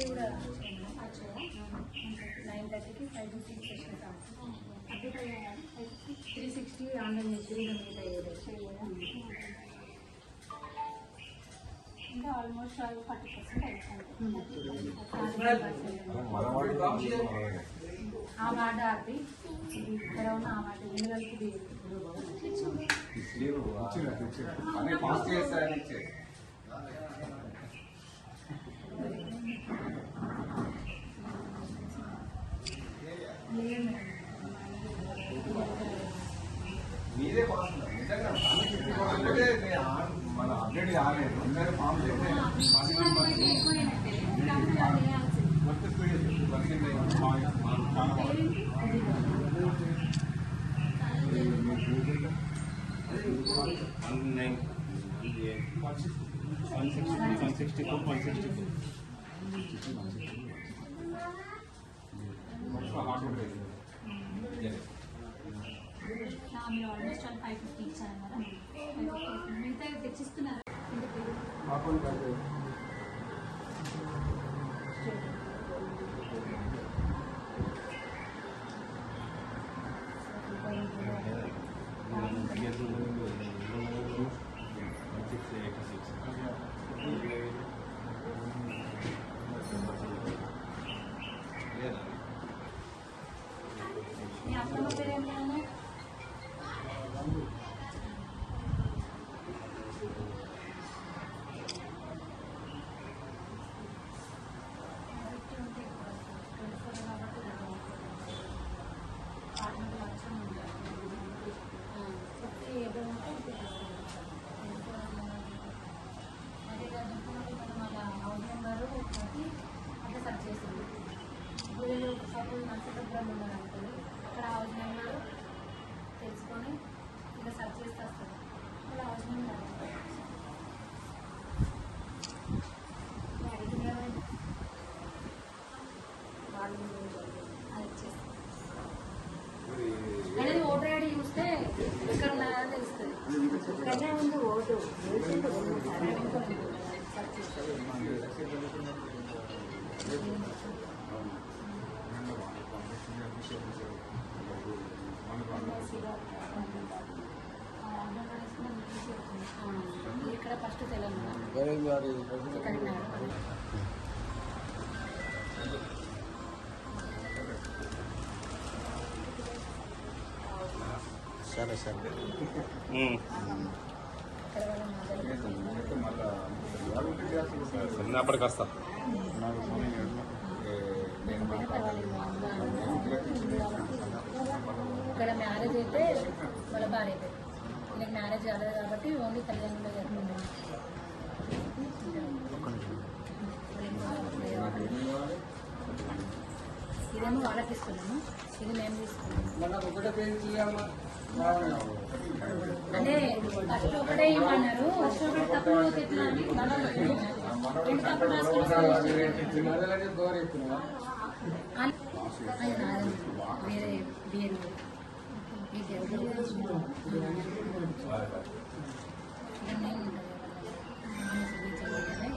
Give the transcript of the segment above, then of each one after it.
కూడా 9:30కి 5 to 6 sessions update అయ్యాయి. 360 online చేసి మిగతా ఇంకా ఆల్మోస్ట్ 40% అయిపోయింది. ఆ మాట అది ఇక్కడ ఉన్న ఆ మాట ఎన్నికలకి మీదే మన అప్డేట్ కాలేదు. ఫామ్ మీరు ఆల్మోస్ట్ 550 ఇచ్చారు కదా, మిగతా తెచ్చిస్తున్నారు. మీ అత్తమ్మ పేరు ఏమన్నా? సపోజ్ నర్సీపట్నం ఉన్నారనుకోండి, అక్కడ హౌస్ నెంబర్ తెలుసుకొని ఇలా సర్చ్ చేస్తే వస్తుంది. అక్కడ హౌస్ నెంబర్ వాళ్ళు అది ఇచ్చేస్తారు. అనేది ఓటర్ ఐడి చూస్తే ఇక్కడ ఉన్నారా తెలుస్తుంది. ఇక్కడనే ఉంది ఓటు సర్చ్ చేస్తారు. ఇక్కడ ఫస్ట్ తెలంగాణ, సరే సరే అప్పటికి వస్తా. ఇక్కడ మ్యారేజ్ అయితే వాళ్ళ భార్య అయితే నీకు మ్యారేజ్ కాలేదు కాబట్టి ఓన్లీ తల్లిదండ్రులు జరుగుతుంది. ఇదేమో వాళ్ళకి ఇస్తున్నాము, ఇది మేము తీసుకున్నాము. అదే ఫస్ట్ ఒకటే ఇవ్వన్నారు, ఫస్ట్ ఒకటి తక్కువ తెచ్చినాన్ని వేరే బియ్యం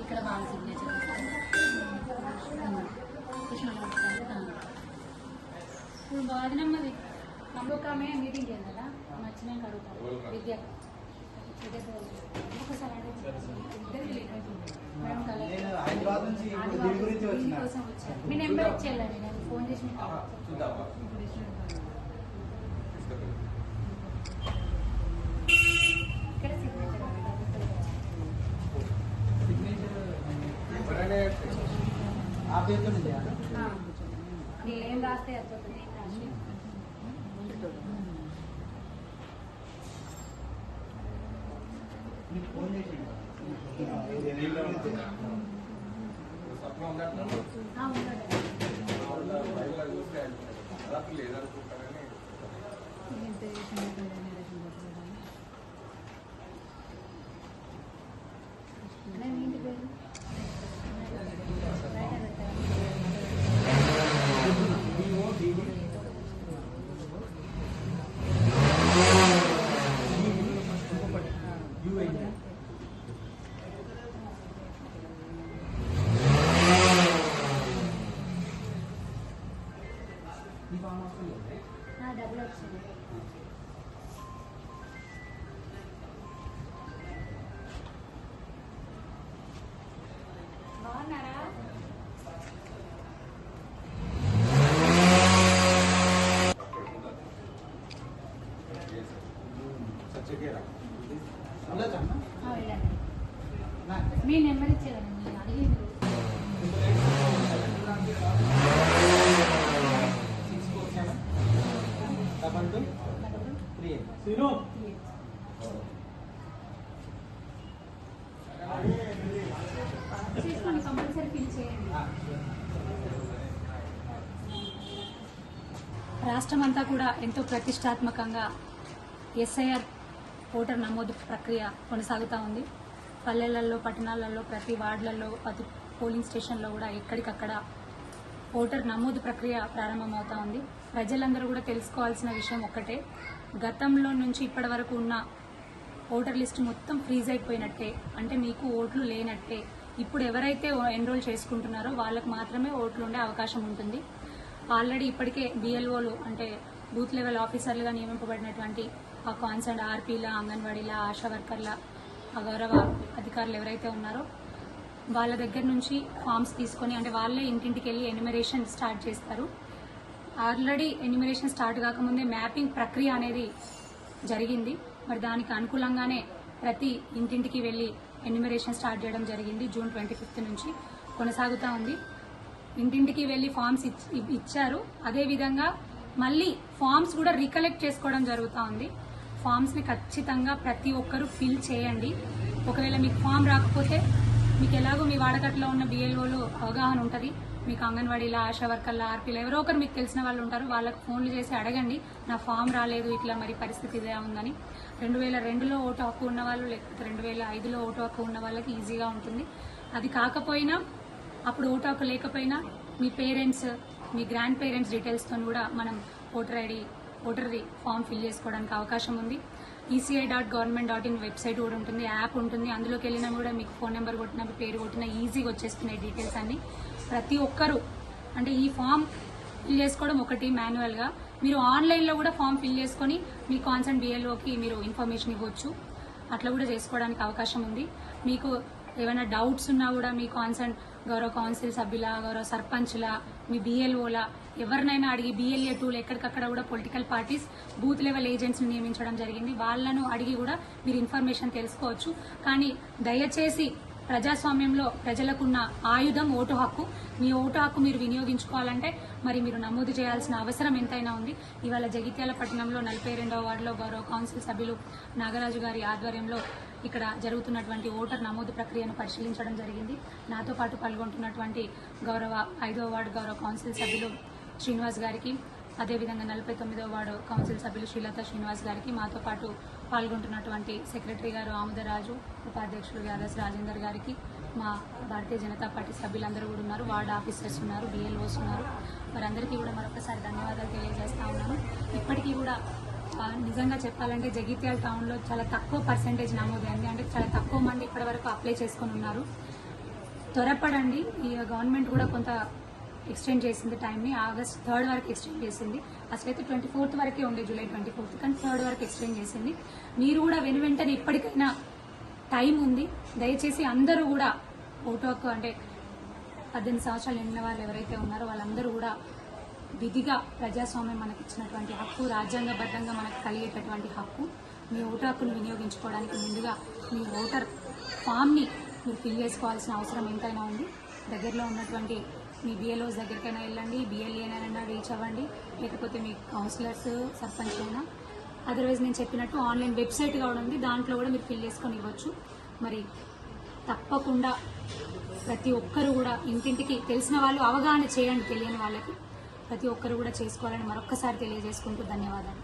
ఇక్కడ వాళ్ళ సిగ్నేచర్ ఇప్పుడు బాధినమ్మది నమ్మక ఆమె మీటింగ్ చేయాలి కదా, నచ్చినాక అడుగుతారు. విద్య ఒకసారి కోసం వచ్చారు. మీ నెంబర్ ఇచ్చేయాలండి, నేను ఫోన్ చేసి ఇక్కడ ఏం రాస్తే అయిపోతుంది. డబుల్ వచ్చింది. బాగున్నారా? వెళ్ళండి. మీ నెంబర్ ఇచ్చేదండి అడిగి చేసుకోండి, కంపల్సరీ ఫిల్ చేయండి. రాష్ట్రమంతా కూడా ఎంతో ప్రతిష్టాత్మకంగా ఎస్ఐఆర్ ఓటర్ నమోదు ప్రక్రియ కొనసాగుతూ ఉంది. పల్లెలలో, పట్టణాలలో, ప్రతి వార్డులలో, ప్రతి పోలింగ్ స్టేషన్లో కూడా ఎక్కడికక్కడ ఓటర్ నమోదు ప్రక్రియ ప్రారంభమవుతా ఉంది. ప్రజలందరూ కూడా తెలుసుకోవాల్సిన విషయం ఒక్కటే, గతంలో నుంచి ఇప్పటి వరకు ఉన్న ఓటర్ లిస్ట్ మొత్తం ఫ్రీజ్ అయిపోయినట్టే, అంటే మీకు ఓట్లు లేనట్టే. ఇప్పుడు ఎవరైతే ఎన్రోల్ చేసుకుంటున్నారో వాళ్ళకు మాత్రమే ఓట్లు ఉండే అవకాశం ఉంటుంది. ఆల్రెడీ ఇప్పటికే బిఎల్ఓలు అంటే బూత్ లెవెల్ ఆఫీసర్లుగా నియమింపబడినటువంటి ఆ కాన్సర్న్ ఆర్పీల, అంగన్వాడీల, ఆశా వర్కర్ల, ఆ గౌరవ అధికారులు ఎవరైతే ఉన్నారో వాళ్ళ దగ్గర నుంచి ఫామ్స్ తీసుకొని, అంటే వాళ్ళే ఇంటింటికి వెళ్ళి ఎన్యుమరేషన్ స్టార్ట్ చేస్తారు. ఆల్రెడీ ఎన్యుమరేషన్ స్టార్ట్ కాకముందే మ్యాపింగ్ ప్రక్రియ అనేది జరిగింది. మరి దానికి అనుకూలంగానే ప్రతి ఇంటింటికి వెళ్ళి ఎన్యుమరేషన్ స్టార్ట్ చేయడం జరిగింది. జూన్ 25 నుంచి కొనసాగుతూ ఉంది. ఇంటింటికి వెళ్ళి ఫామ్స్ ఇచ్చారు. అదేవిధంగా మళ్ళీ ఫామ్స్ కూడా రీకలెక్ట్ చేసుకోవడం జరుగుతూ ఉంది. ఫామ్స్ని ఖచ్చితంగా ప్రతి ఒక్కరూ ఫిల్ చేయండి. ఒకవేళ మీకు ఫామ్ రాకపోతే మీకు ఎలాగో మీ వాడకట్లో ఉన్న బిఎల్ఓలు అవగాహన ఉంటుంది. మీకు అంగన్వాడీల, ఆశా వర్కర్ల, ఆర్పీలు ఎవరో ఒకరు మీకు తెలిసిన వాళ్ళు ఉంటారు. వాళ్ళకు ఫోన్లు చేసి అడగండి, నా ఫామ్ రాలేదు, ఇట్లా మరి పరిస్థితి ఇదే ఉందని. 2002లో ఓటు హక్కు ఉన్న వాళ్ళు, లేకపోతే 2005లో ఓటు హక్కు ఉన్న వాళ్ళకి ఈజీగా ఉంటుంది. అది కాకపోయినా, అప్పుడు ఓటు హక్కు లేకపోయినా మీ పేరెంట్స్, మీ గ్రాండ్ పేరెంట్స్ డీటెయిల్స్తో కూడా మనం ఓటర్ది ఫామ్ ఫిల్ చేసుకోవడానికి అవకాశం ఉంది. ECI.government.in వెబ్సైట్ కూడా ఉంటుంది, యాప్ ఉంటుంది. అందులోకి వెళ్ళినా కూడా మీకు ఫోన్ నెంబర్ కొట్టినా, మీ పేరు కొట్టినా ఈజీగా వచ్చేస్తున్నాయి డీటెయిల్స్ అన్ని. ప్రతి ఒక్కరూ అంటే ఈ ఫామ్ ఫిల్ చేసుకోవడం ఒకటి మాన్యువల్గా, మీరు ఆన్లైన్లో కూడా ఫామ్ ఫిల్ చేసుకొని మీ కాన్సర్న్ బిఎల్ఓకి మీరు ఇన్ఫర్మేషన్ ఇవ్వచ్చు. అట్లా కూడా చేసుకోవడానికి అవకాశం ఉంది. మీకు ఏమైనా డౌట్స్ ఉన్నా కూడా మీ కాన్సర్న్ గౌరవ కౌన్సిల్ సభ్యుల, గౌరవ సర్పంచ్ల, మీ బిఎల్ఓల ఎవరినైనా అడిగి, BLA టూల్ ఎక్కడికక్కడ కూడా పొలిటికల్ పార్టీస్ బూత్ లెవెల్ ఏజెంట్స్ని నియమించడం జరిగింది. వాళ్ళను అడిగి కూడా మీరు ఇన్ఫర్మేషన్ తెలుసుకోవచ్చు. కానీ దయచేసి ప్రజాస్వామ్యంలో ప్రజలకున్న ఆయుధం ఓటు హక్కు. మీ ఓటు హక్కు మీరు వినియోగించుకోవాలంటే మరి మీరు నమోదు చేయాల్సిన అవసరం ఎంతైనా ఉంది. ఇవాళ జగిత్యాల పట్టణంలో 42వ వార్డులో గౌరవ కౌన్సిల్ సభ్యులు నాగరాజు గారి ఆధ్వర్యంలో ఇక్కడ జరుగుతున్నటువంటి ఓటర్ నమోదు ప్రక్రియను పరిశీలించడం జరిగింది. నాతో పాటు పాల్గొంటున్నటువంటి గౌరవ 5వ వార్డు గౌరవ కౌన్సిల్ సభ్యులు శ్రీనివాస్ గారికి, అదేవిధంగా 49వ వార్డు కౌన్సిల్ సభ్యులు శ్రీలత శ్రీనివాస్ గారికి, మాతో పాటు పాల్గొంటున్నటువంటి సెక్రటరీ గారు ఆముదరాజు, ఉపాధ్యక్షులు యాదస్ రాజేందర్ గారికి, మా భారతీయ జనతా పార్టీ సభ్యులందరూ కూడా ఉన్నారు, వార్డు ఆఫీసర్స్ ఉన్నారు, BLOs ఉన్నారు. వారందరికీ కూడా మరొకసారి ధన్యవాదాలు తెలియజేస్తా ఉన్నాను. ఇప్పటికీ కూడా నిజంగా చెప్పాలంటే జగిత్యాల టౌన్లో చాలా తక్కువ పర్సెంటేజ్ నమోదైంది. అంటే చాలా తక్కువ మంది ఇప్పటివరకు అప్లై చేసుకొని ఉన్నారు. త్వరపడండి. ఈ గవర్నమెంట్ కూడా కొంత ఎక్స్టెండ్ చేసింది టైంని, ఆగస్ట్ 3 వరకు ఎక్స్టెండ్ చేసింది. అసలైతే 24 వరకే ఉండే, జూలై 24, కానీ 3 వరకు ఎక్స్టెండ్ చేసింది. మీరు కూడా వెంటనే ఇప్పటికైనా టైం ఉంది. దయచేసి అందరూ కూడా ఓటు హక్కు అంటే 18 సంవత్సరాలు నిండిన వాళ్ళు ఎవరైతే ఉన్నారో వాళ్ళందరూ కూడా విధిగా ప్రజాస్వామ్యం మనకి ఇచ్చినటువంటి హక్కు, రాజ్యాంగబద్ధంగా మనకు కలిగేటటువంటి హక్కు, మీ ఓటు హక్కును వినియోగించుకోవడానికి ముందుగా మీ ఓటర్ ఫామ్ని మీరు ఫిల్ చేసుకోవాల్సిన అవసరం ఎంతైనా ఉంది. దగ్గరలో ఉన్నటువంటి మీ BLOs దగ్గరికైనా వెళ్ళండి, BLAనైనా రీచ్ అవ్వండి, లేకపోతే మీ కౌన్సిలర్స్, సర్పంచ్ అయినా. అదర్వైజ్ నేను చెప్పినట్టు ఆన్లైన్ వెబ్సైట్ కూడా ఉంది, దాంట్లో కూడా మీరు ఫిల్ చేసుకొని ఇవ్వచ్చు. మరి తప్పకుండా ప్రతి ఒక్కరు కూడా ఇంటింటికి తెలిసిన వాళ్ళు అవగాహన చేయండి, తెలియని వాళ్ళకి ప్రతి ఒక్కరు కూడా చేసుకోవాలని మరొక్కసారి తెలియజేసుకుంటూ ధన్యవాదాలు.